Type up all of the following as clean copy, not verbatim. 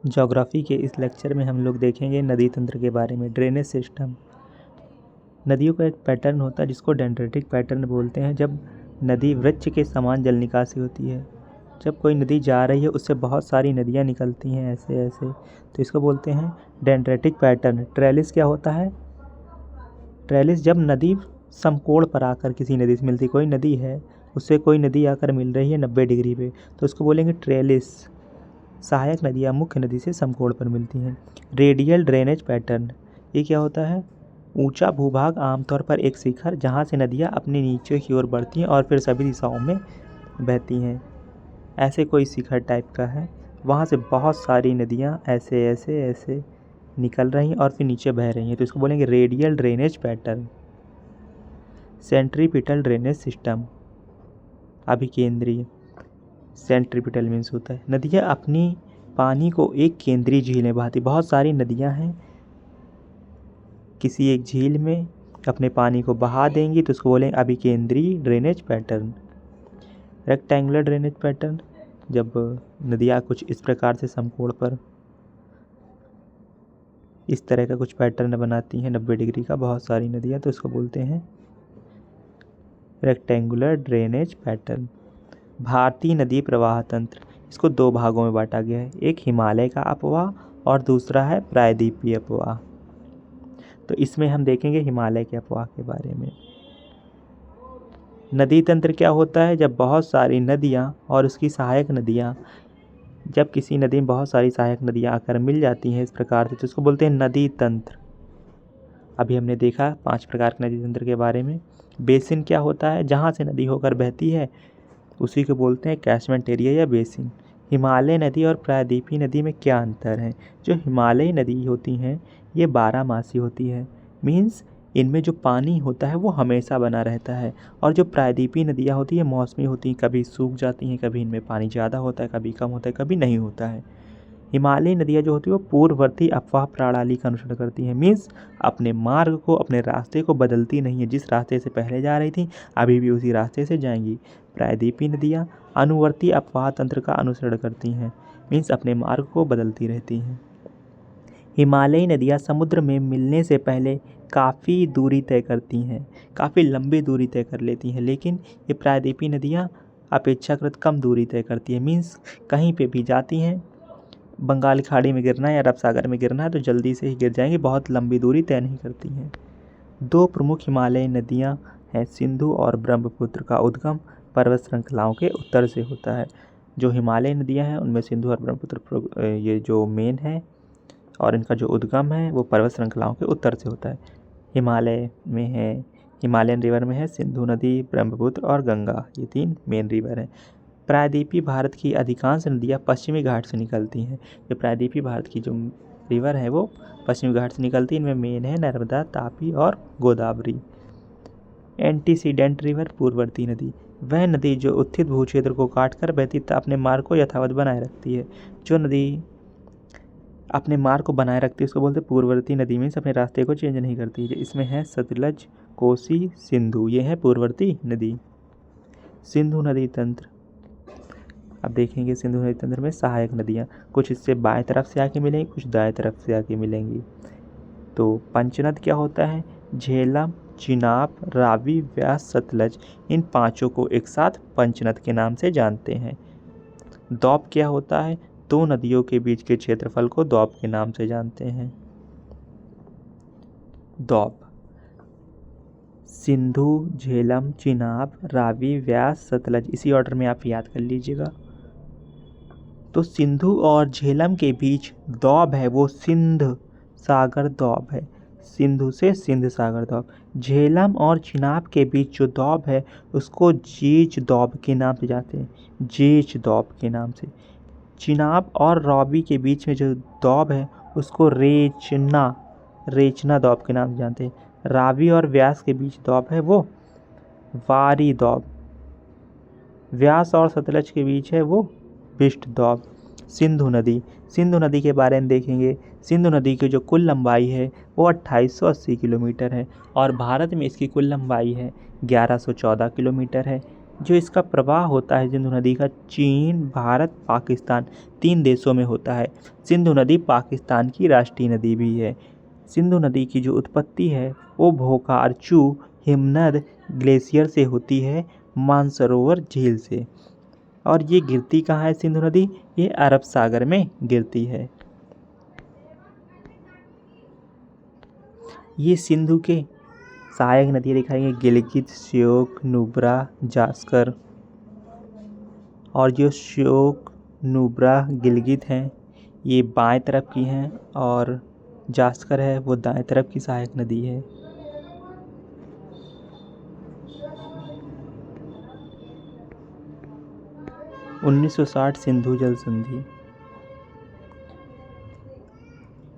Geography के इस lecture में हम लोग देखेंगे नदी तंत्र के बारे में। Drainage system. नदियों का एक पैटर्न होता है जिसको डेंड्रेटिक पैटर्न बोलते हैं। जब नदी वृक्ष के समान जल निकासी होती है, जब कोई नदी जा रही है उससे बहुत सारी नदियाँ निकलती हैं ऐसे ऐसे, तो इसको बोलते हैं डेंड्रेटिक पैटर्न। ट्रेलिस क्या होता है? ट्रेलिस जब नदी समकोण पर आकर किसी नदी से मिलती, कोई नदी है उससे कोई नदी आकर मिल रही है 90 डिग्री पे, तो उसको बोलेंगे ट्रेलिस। सहायक नदियाँ मुख्य नदी से समकोण पर मिलती हैं। रेडियल ड्रेनेज पैटर्न, ये क्या होता है? ऊंचा भूभाग, आमतौर पर एक शिखर जहाँ से नदियाँ अपने नीचे की ओर बढ़ती हैं और फिर सभी दिशाओं में बहती हैं। ऐसे कोई शिखर टाइप का है, वहाँ से बहुत सारी नदियाँ ऐसे ऐसे ऐसे निकल रही हैं और फिर नीचे बह रही हैं, तो इसको बोलेंगे radial drainage pattern. Centripetal drainage system, अभिकेंद्रीय। सेंट्रीपिटल मीन्स होता है नदियाँ अपनी पानी को एक केंद्रीय झील में बहाती। बहुत सारी नदियाँ हैं, किसी एक झील में अपने पानी को बहा देंगी तो उसको बोलेंगे अभिकेंद्रीय drainage pattern. Rectangular drainage pattern, जब नदियाँ कुछ इस प्रकार से समकोण पर इस तरह का कुछ पैटर्न बनाती हैं 90 डिग्री का, बहुत सारी नदियाँ, तो इसको बोलते हैं रेक्टेंगुलर ड्रेनेज पैटर्न। भारतीय नदी प्रवाह तंत्र, इसको दो भागों में बांटा गया है, एक हिमालय का अपवाह और दूसरा है प्रायद्वीपीय अपवाह। तो इसमें हम देखेंगे हिमालय के अपवाह के बारे में। नदी तंत्र क्या होता है? जब बहुत सारी नदियाँ और उसकी सहायक नदियाँ, जब किसी नदी में बहुत सारी सहायक नदियाँ आकर मिल जाती हैं इस प्रकार से, तो इसको बोलते हैं नदी तंत्र। अभी हमने देखा 5 प्रकार के नदी तंत्र के बारे में। बेसिन क्या होता है? जहाँ से नदी होकर बहती है उसी को बोलते हैं कैचमेंट एरिया या बेसिन। हिमालय नदी और प्रायद्वीपीय नदी में क्या अंतर है? जो हिमालयी नदी होती हैं ये 12 मासी होती है, मीन्स इनमें जो पानी होता है वो हमेशा बना रहता है, और जो प्रायद्वीपीय नदियाँ होती हैं मौसमी होती हैं, कभी सूख जाती हैं, कभी इनमें पानी ज़्यादा होता है, कभी कम होता है, कभी नहीं होता है। हिमालयी नदियाँ जो होती है वो पूर्ववर्ती अपवाह प्रणाली का अनुसरण करती हैं, मीन्स अपने मार्ग को, अपने रास्ते को बदलती नहीं है। जिस रास्ते से पहले जा रही थी अभी भी उसी रास्ते से जाएंगी। प्रायद्वीपीय नदियाँ अनुवर्ती अपवाह तंत्र का अनुसरण करती हैं, मीन्स अपने मार्ग को बदलती रहती हैं। हिमालयी नदियाँ समुद्र में मिलने से पहले काफ़ी दूरी तय करती हैं, काफ़ी लंबी दूरी तय कर लेती हैं, लेकिन ये प्रायद्वीपीय नदियाँ अपेक्षाकृत कम दूरी तय करती हैं, मीन्स कहीं पे भी जाती हैं, बंगाल की खाड़ी में गिरना है या अरब सागर में गिरना है तो जल्दी से ही गिर जाएंगी, बहुत लंबी दूरी तय नहीं करती हैं। दो प्रमुख हिमालयी नदियाँ हैं सिंधु और ब्रह्मपुत्र, का उद्गम पर्वत श्रृंखलाओं के उत्तर से होता है। जो हिमालयी नदियाँ हैं उनमें सिंधु और ब्रह्मपुत्र ये जो मेन है, और इनका जो उद्गम है वो पर्वत श्रृंखलाओं के उत्तर से होता है। हिमालय में है, हिमालयन रिवर में है सिंधु नदी, ब्रह्मपुत्र और गंगा, ये 3 मेन रिवर हैं। प्रायद्वीपीय भारत की अधिकांश नदियाँ पश्चिमी घाट से निकलती हैं। ये प्रायद्वीपीय भारत की जो रिवर है वो पश्चिमी घाट से निकलती है, इनमें मेन है नर्मदा, तापी और गोदावरी। एंटीसीडेंट रिवर, पूर्ववर्ती नदी, वह नदी जो उत्थित भूक्षेत्र को काटकर बहती अपने मार्ग को यथावत बनाए रखती है। जो नदी अपने मार्ग को बनाए रखती है उसको बोलते हैं पूर्ववर्ती नदी, मीन्स अपने रास्ते को चेंज नहीं करती। इसमें है सतलज, कोसी, सिंधु, ये है पूर्ववर्ती नदी। सिंधु नदी तंत्र, अब देखेंगे सिंधु नदी तंत्र में सहायक नदियाँ, कुछ इससे बाएं तरफ से आके मिलेंगी, कुछ दाएं तरफ से आके मिलेंगी। तो पंचनद क्या होता है? झेलम, चिनाब, रावी, व्यास, सतलज, इन पांचों को एक साथ पंचनद के नाम से जानते हैं। दौब क्या होता है? दो नदियों के बीच के क्षेत्रफल को दौब के नाम से जानते हैं। दौब, सिंधु, झेलम, चिनाब, रावी, व्यास, सतलज, इसी ऑर्डर में आप याद कर लीजिएगा। तो सिंधु और झेलम के बीच दौब है वो सिंध सागर दौब है, सिंधु से सिंध सागर दौब। झेलम और चिनाब के बीच जो दौब है उसको जीज दौब के नाम से जानते हैं, जीज दौब के नाम से। चिनाब और रावी के बीच में जो दौब है उसको रेचना दौब के नाम से जानते हैं। रावी और व्यास के बीच दौब है वो वारी दौब। व्यास और सतलज के बीच है वो बिष्ट दौब। सिंधु नदी के बारे में देखेंगे। सिंधु नदी की जो कुल लंबाई है वो 2880 किलोमीटर है, और भारत में इसकी कुल लंबाई है 1114 किलोमीटर है। जो इसका प्रवाह होता है सिंधु नदी का, चीन, भारत, पाकिस्तान 3 देशों में होता है। सिंधु नदी पाकिस्तान की राष्ट्रीय नदी भी है। सिंधु नदी की जो उत्पत्ति है वो बोकार्चू हिमनद ग्लेशियर से होती है, मानसरोवर झील से। और ये गिरती कहाँ है सिंधु नदी? ये अरब सागर में गिरती है। ये सिंधु के सहायक नदियाँ दिखाएंगे, गिलगित, श्योक, नुब्रा, जास्कर। और जो श्योक, नुब्रा, गिलगित हैं ये बाएं तरफ की हैं और जास्कर है वो दाएं तरफ की सहायक नदी है। उन्नीस सौ 60 सिंधु जल संधि।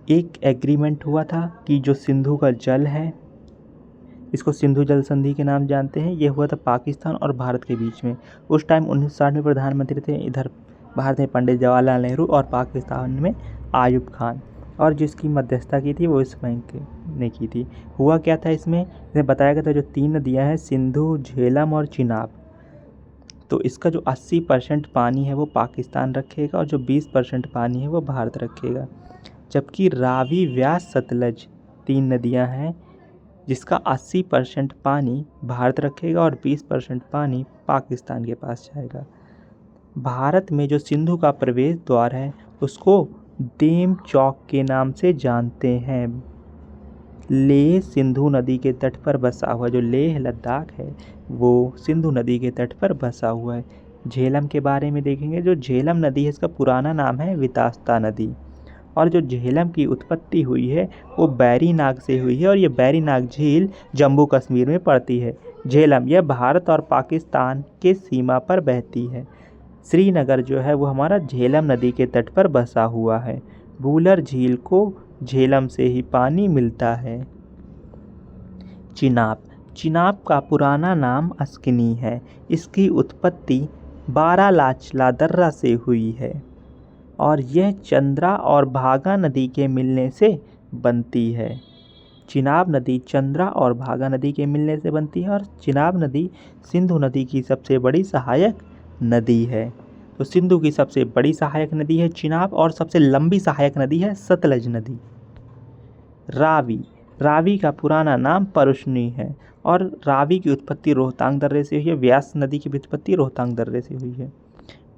एक एग्रीमेंट हुआ था कि जो सिंधु का जल है इसको सिंधु जल संधि के नाम जानते हैं। ये हुआ था पाकिस्तान और भारत के बीच में। उस टाइम 1960 में प्रधानमंत्री थे इधर भारत में पंडित जवाहरलाल नेहरू और पाकिस्तान में आयुब खान, और जिसकी मध्यस्थता की थी वो इस बैंक ने की थी। हुआ क्या था इसमें बताया गया था जो 3 नदियाँ हैं सिंधु, झेलम और चिनाब, तो इसका जो 80% पानी है वो पाकिस्तान रखेगा और जो 20% पानी है वो भारत रखेगा। जबकि रावी, व्यास, सतलज 3 नदियाँ हैं जिसका 80% पानी भारत रखेगा और 20% पानी पाकिस्तान के पास जाएगा। भारत में जो सिंधु का प्रवेश द्वार है उसको देम चौक के नाम से जानते हैं। लेह सिंधु नदी के तट पर बसा हुआ, जो लेह लद्दाख है वो सिंधु नदी के तट पर बसा हुआ है। झेलम के बारे में देखेंगे, जो झेलम नदी है इसका पुराना नाम है वितास्ता नदी, और जो झेलम की उत्पत्ति हुई है वो बैरी नाग से हुई है और ये बैरी नाग झील जम्मू कश्मीर में पड़ती है। झेलम यह भारत और पाकिस्तान के सीमा पर बहती है। श्रीनगर जो है वो हमारा झेलम नदी के तट पर बसा हुआ है। भूलर झील को झेलम से ही पानी मिलता है। चिनाब, चिनाब का पुराना नाम अस्किनी है। इसकी उत्पत्ति बारालाचला दर्रा से हुई है और यह चंद्रा और भागा नदी के मिलने से बनती है। चिनाब नदी चंद्रा और भागा नदी के मिलने से बनती है और चिनाब नदी सिंधु नदी की सबसे बड़ी सहायक नदी है। तो सिंधु की सबसे बड़ी सहायक नदी है चिनाब और सबसे लंबी सहायक नदी है सतलज नदी। रावी, रावी का पुराना नाम परुष्णी है और रावी की उत्पत्ति रोहतांग दर्रे से हुई है। व्यास नदी की उत्पत्ति रोहतांग दर्रे से हुई है।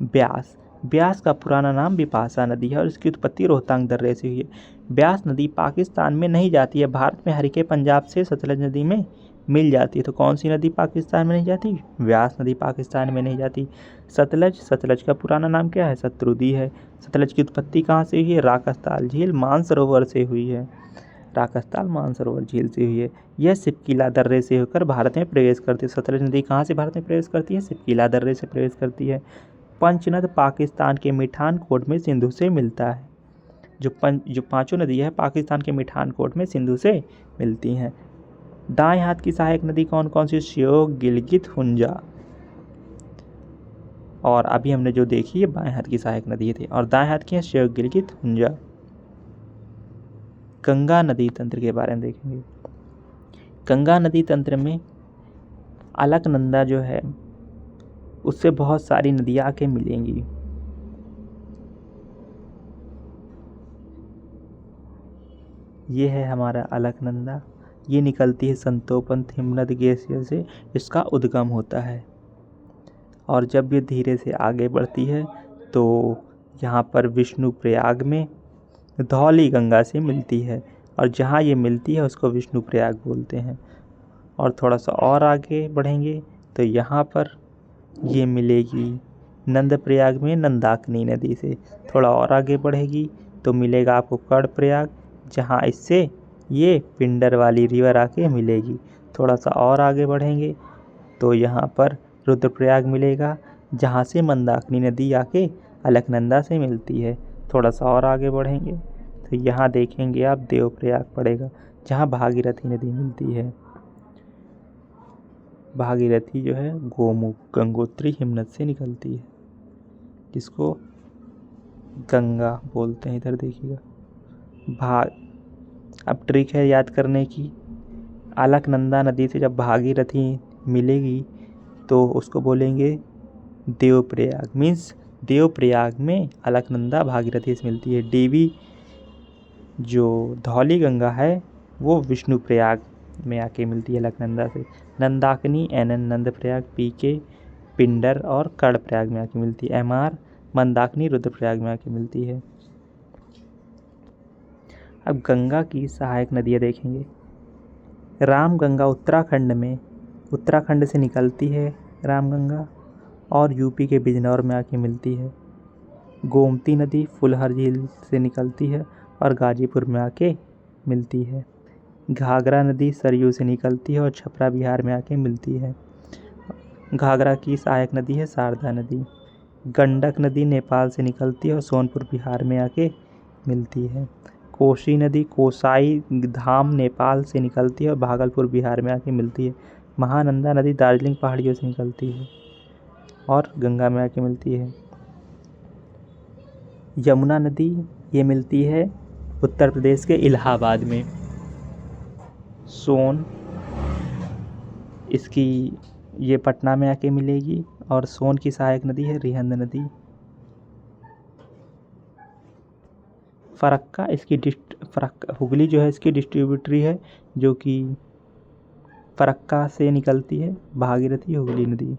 ब्यास, ब्यास का पुराना नाम बिपाशा नदी है और इसकी उत्पत्ति रोहतांग दर्रे से हुई है। ब्यास नदी पाकिस्तान में नहीं जाती है, भारत में हरिके पंजाब से सतलज नदी में मिल जाती है। तो कौन सी नदी पाकिस्तान में नहीं जाती? व्यास नदी पाकिस्तान में नहीं जाती। सतलज, सतलज का पुराना नाम क्या है? शत्रुदी है। सतलज की उत्पत्ति कहाँ से हुई है? राकस्ताल झील मानसरोवर से हुई है। राकस्ताल मानसरोवर झील से हुई है। यह सिपकीला दर्रे से होकर भारत में प्रवेश करती है। सतलज नदी कहाँ से भारत में प्रवेश करती है? सिपकीला दर्रे से प्रवेश करती है। पंचनद पाकिस्तान के मिठानकोट में सिंधु से मिलता है। जो पांचों नदी है पाकिस्तान के मिठानकोट में सिंधु से मिलती हैं। दाएं हाथ की सहायक नदी कौन कौन सी? श्योक, गिलगित, हुंजा। और अभी हमने जो देखी है बाएं हाथ की सहायक नदी थी और दाएं हाथ की है श्योक, गिलगित, हुंजा। गंगा नदी तंत्र के बारे में देखेंगे। गंगा नदी तंत्र में अलकनंदा जो है उससे बहुत सारी नदियाँ आके मिलेंगी। ये है हमारा अलकनंदा, ये निकलती है संतोपंथ हिमनद ग्लेशियर से, इसका उद्गम होता है और जब ये धीरे से आगे बढ़ती है तो यहाँ पर विष्णुप्रयाग में धौली गंगा से मिलती है और जहाँ ये मिलती है उसको विष्णुप्रयाग बोलते हैं। और थोड़ा सा और आगे बढ़ेंगे तो यहाँ पर ये मिलेगी नंदप्रयाग में नंदाकिनी नदी से। थोड़ा और आगे बढ़ेगी तो मिलेगा आपको कर्णप्रयाग, जहाँ इससे ये पिंडर वाली रिवर आके मिलेगी। थोड़ा सा और आगे बढ़ेंगे तो यहाँ पर रुद्रप्रयाग मिलेगा, जहाँ से मंदाकिनी नदी आके अलकनंदा से मिलती है। थोड़ा सा और आगे बढ़ेंगे तो यहाँ देखेंगे आप देवप्रयाग पड़ेगा, जहाँ भागीरथी नदी मिलती है। भागीरथी जो है गोमुख गंगोत्री हिमनद से निकलती है, जिसको गंगा बोलते हैं। इधर देखिएगा अब ट्रिक है याद करने की। अलकनंदा नदी से जब भागीरथी मिलेगी तो उसको बोलेंगे देवप्रयाग। मीन्स देवप्रयाग में अलकनंदा भागीरथी से मिलती है। डीवी जो धौली गंगा है वो विष्णुप्रयाग में आके मिलती है अलकनंदा से। नंदाकिनी NN नंदप्रयाग, PK पिंडर और कर्णप्रयाग में आके मिलती है। MR मंदाकिनी रुद्रप्रयाग में आके मिलती है। अब गंगा की सहायक नदियाँ देखेंगे। रामगंगा उत्तराखंड से निकलती है रामगंगा और यूपी के बिजनौर में आके मिलती है। गोमती नदी फुलहर झील से निकलती है और गाजीपुर में आके मिलती है। घाघरा नदी सरयू से निकलती है और छपरा बिहार में आके मिलती है। घाघरा की सहायक नदी है शारदा नदी। गंडक नदी नेपाल से निकलती है और सोनपुर बिहार में आके मिलती है। कोसी नदी कोसाई धाम नेपाल से निकलती है और भागलपुर बिहार में आके मिलती है। महानंदा नदी दार्जिलिंग पहाड़ियों से निकलती है और गंगा में आके मिलती है। यमुना नदी ये मिलती है उत्तर प्रदेश के इलाहाबाद में। सोन इसकी ये पटना में आके मिलेगी और सोन की सहायक नदी है रिहंद नदी। फरक्का हुगली जो है इसकी डिस्ट्रीब्यूटरी है जो कि फरक्का से निकलती है भागीरथी हुगली नदी।